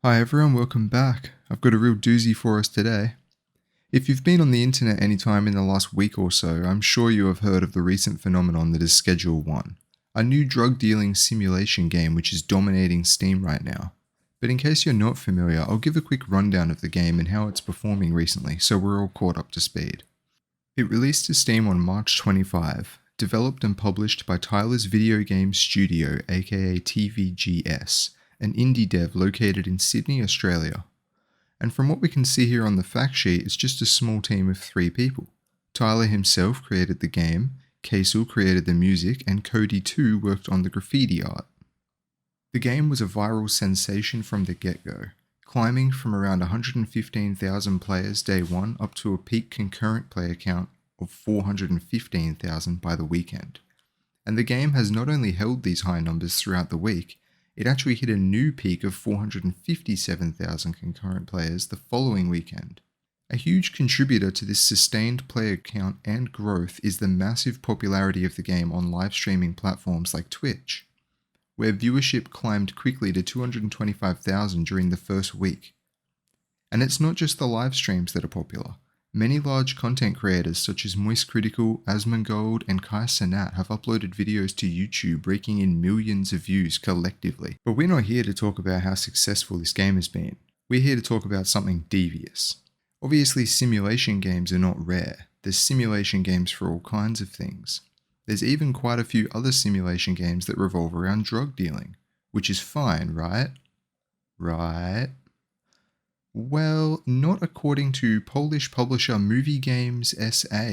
Hi everyone, welcome back. I've got a real doozy for us today. If you've been on the internet anytime in the last week or so, I'm sure you have heard of the recent phenomenon that is Schedule 1, a new drug dealing simulation game which is dominating Steam right now. But in case you're not familiar, I'll give a quick rundown of the game and how it's performing recently so we're all caught up to speed. It released to Steam on March 25, developed and published by Tyler's Video Game Studio aka TVGS, an indie dev located in Sydney, Australia. And from what we can see here on the fact sheet, it's just a small team of 3 people. Tyler himself created the game, Kaisel created the music, and Cody too worked on the graffiti art. The game was a viral sensation from the get-go, climbing from around 115,000 players day 1 up to a peak concurrent player count of 415,000 by the weekend. And the game has not only held these high numbers throughout the week, it actually hit a new peak of 457,000 concurrent players the following weekend. A huge contributor to this sustained player count and growth is the massive popularity of the game on live streaming platforms like Twitch, where viewership climbed quickly to 225,000 during the first week. And it's not just the live streams that are popular. Many large content creators such as Moist Critical, Asmongold, and Kai Cenat have uploaded videos to YouTube raking in millions of views collectively. But we're not here to talk about how successful this game has been. We're here to talk about something devious. Obviously, simulation games are not rare. There's simulation games for all kinds of things. There's even quite a few other simulation games that revolve around drug dealing, which is fine, right? Right? Well, not according to Polish publisher Movie Games SA,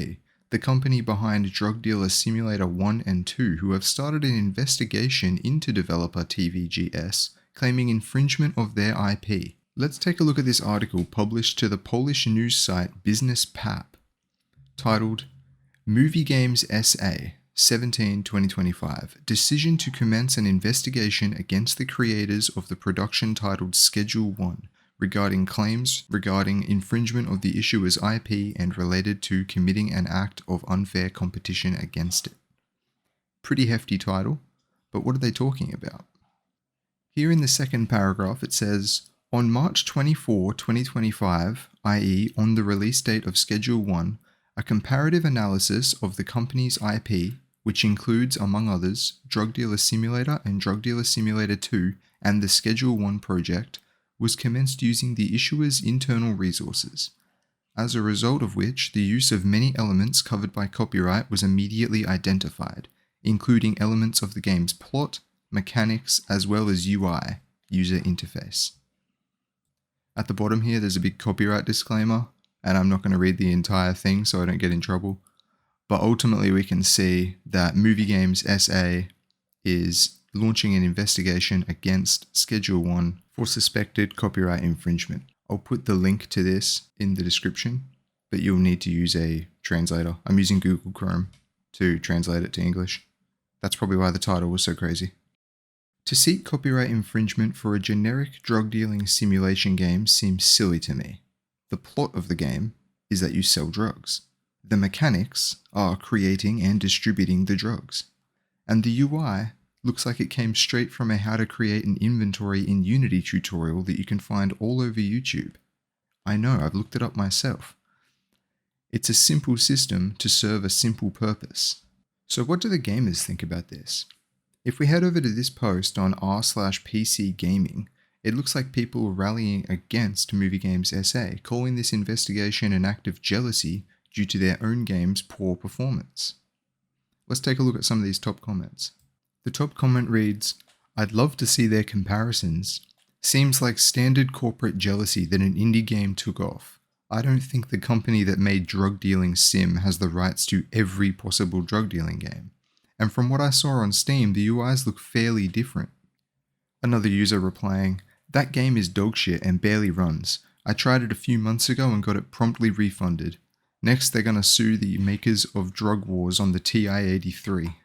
the company behind Drug Dealer Simulator 1 and 2, who have started an investigation into developer TVGS, claiming infringement of their IP. Let's take a look at this article published to the Polish news site Business Pap, titled Movie Games SA 17-2025, Decision to Commence an Investigation Against the Creators of the Production titled Schedule 1, regarding claims regarding infringement of the issuer's IP and related to committing an act of unfair competition against it. Pretty hefty title, but what are they talking about? Here in the second paragraph it says, on March 24, 2025, i.e. on the release date of Schedule 1, a comparative analysis of the company's IP, which includes, among others, Drug Dealer Simulator and Drug Dealer Simulator 2 and the Schedule 1 project, was commenced using the issuer's internal resources, as a result of which the use of many elements covered by copyright was immediately identified, including elements of the game's plot, mechanics, as well as UI, user interface. At the bottom here there's a big copyright disclaimer, and I'm not going to read the entire thing so I don't get in trouble, but ultimately we can see that Movie Games SA is launching an investigation against Schedule 1 for suspected copyright infringement. I'll put the link to this in the description, but you'll need to use a translator. I'm using Google Chrome to translate it to English. That's probably why the title was so crazy. To seek copyright infringement for a generic drug dealing simulation game seems silly to me. The plot of the game is that you sell drugs. The mechanics are creating and distributing the drugs. And the UI looks like it came straight from a how to create an inventory in Unity tutorial that you can find all over YouTube. I know, I've looked it up myself. It's a simple system to serve a simple purpose. So what do the gamers think about this? If we head over to this post on r/PC Gaming, it looks like people are rallying against Movie Games SA, calling this investigation an act of jealousy due to their own game's poor performance. Let's take a look at some of these top comments. The top comment reads, I'd love to see their comparisons. Seems like standard corporate jealousy that an indie game took off. I don't think the company that made drug dealing sim has the rights to every possible drug dealing game. And from what I saw on Steam, the UIs look fairly different. Another user replying, that game is dogshit and barely runs. I tried it a few months ago and got it promptly refunded. Next they're gonna sue the makers of Drug Wars on the TI-83.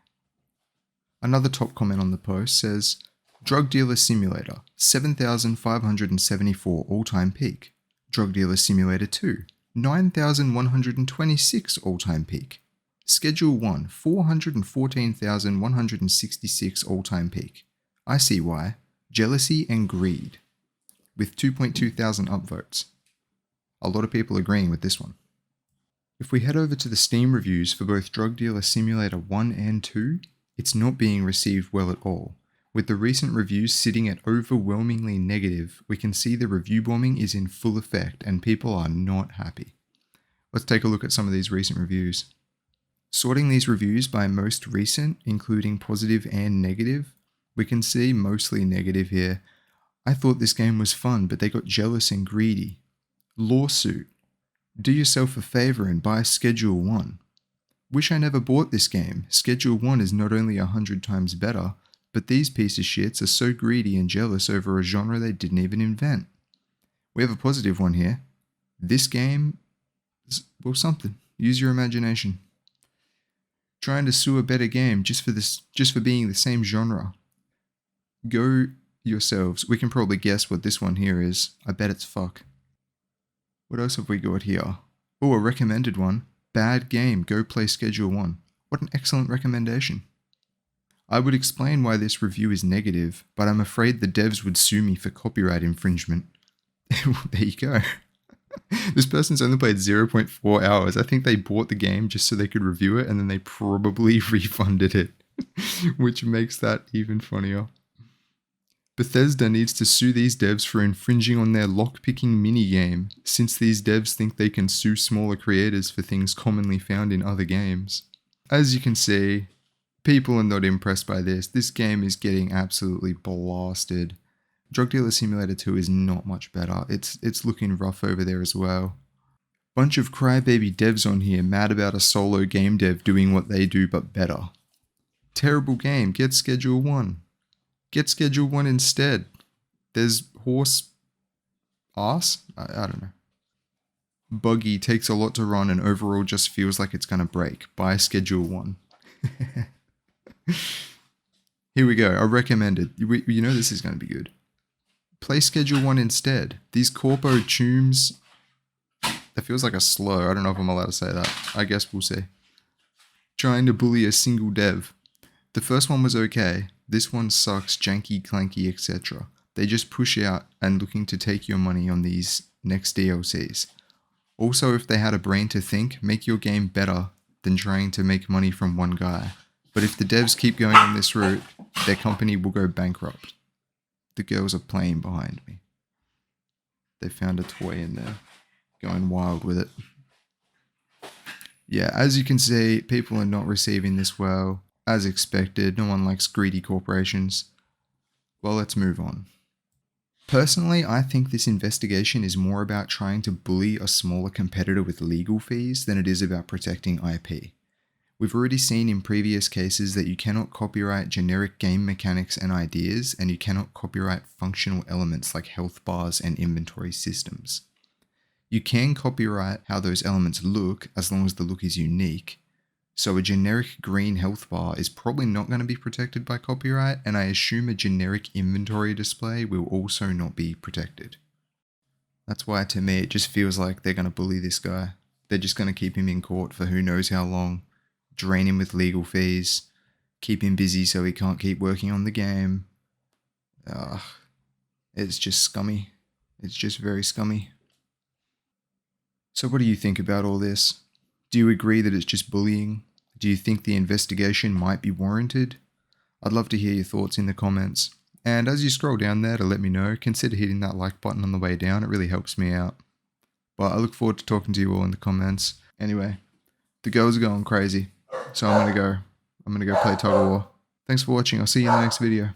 Another top comment on the post says, Drug Dealer Simulator, 7,574 all-time peak. Drug Dealer Simulator 2, 9,126 all-time peak. Schedule 1, 414,166 all-time peak. I see why. Jealousy and greed. with 2.2 thousand upvotes. A lot of people agreeing with this one. If we head over to the Steam reviews for both Drug Dealer Simulator 1 and 2, it's not being received well at all. With the recent reviews sitting at overwhelmingly negative, we can see the review bombing is in full effect and people are not happy. Let's take a look at some of these recent reviews. Sorting these reviews by most recent, including positive and negative, we can see mostly negative here. I thought this game was fun, but they got jealous and greedy. Lawsuit. Do yourself a favor and buy Schedule 1. Wish I never bought this game. Schedule 1 is not only 100 times better, but these piece of shits are so greedy and jealous over a genre they didn't even invent. We have a positive one here. This game is, well, something. Use your imagination. Trying to sue a better game just for being the same genre. Go yourselves. We can probably guess what this one here is. I bet it's fuck. What else have we got here? Oh, a recommended one. Bad game. Go play Schedule 1. What an excellent recommendation. I would explain why this review is negative, but I'm afraid the devs would sue me for copyright infringement. There you go. This person's only played 0.4 hours. I think they bought the game just so they could review it and then they probably refunded it, which makes that even funnier. Bethesda needs to sue these devs for infringing on their lockpicking minigame, since these devs think they can sue smaller creators for things commonly found in other games. As you can see, people are not impressed by this. This game is getting absolutely blasted. Drug Dealer Simulator 2 is not much better. It's looking rough over there as well. Bunch of crybaby devs on here mad about a solo game dev doing what they do but better. Terrible game, get Schedule 1. Get Schedule 1 instead. There's horse arse? I don't know. Buggy, takes a lot to run and overall just feels like it's gonna break. Buy Schedule 1. Here we go, I recommend it. You know this is gonna be good. Play Schedule 1 instead. These corpo tombs, that feels like a slur. I don't know if I'm allowed to say that. I guess we'll see. Trying to bully a single dev. The first one was okay. This one sucks, janky, clanky, etc. They just push out and looking to take your money on these next DLCs. Also, if they had a brain to think, make your game better than trying to make money from one guy. But if the devs keep going on this route, their company will go bankrupt. The girls are playing behind me. They found a toy in there, going wild with it. Yeah, as you can see, people are not receiving this well. As expected, no one likes greedy corporations. Well, let's move on. Personally, I think this investigation is more about trying to bully a smaller competitor with legal fees than it is about protecting IP. We've already seen in previous cases that you cannot copyright generic game mechanics and ideas, and you cannot copyright functional elements like health bars and inventory systems. You can copyright how those elements look as long as the look is unique. So a generic green health bar is probably not going to be protected by copyright, and I assume a generic inventory display will also not be protected. That's why to me it just feels like they're going to bully this guy. They're just going to keep him in court for who knows how long, drain him with legal fees, keep him busy so he can't keep working on the game. It's just scummy. It's just very scummy. So what do you think about all this? Do you agree that it's just bullying? Do you think the investigation might be warranted? I'd love to hear your thoughts in the comments. And as you scroll down there to let me know, consider hitting that like button on the way down. It really helps me out. But I look forward to talking to you all in the comments. Anyway, the girls are going crazy. So I'm gonna go play tug of war. Thanks for watching. I'll see you in the next video.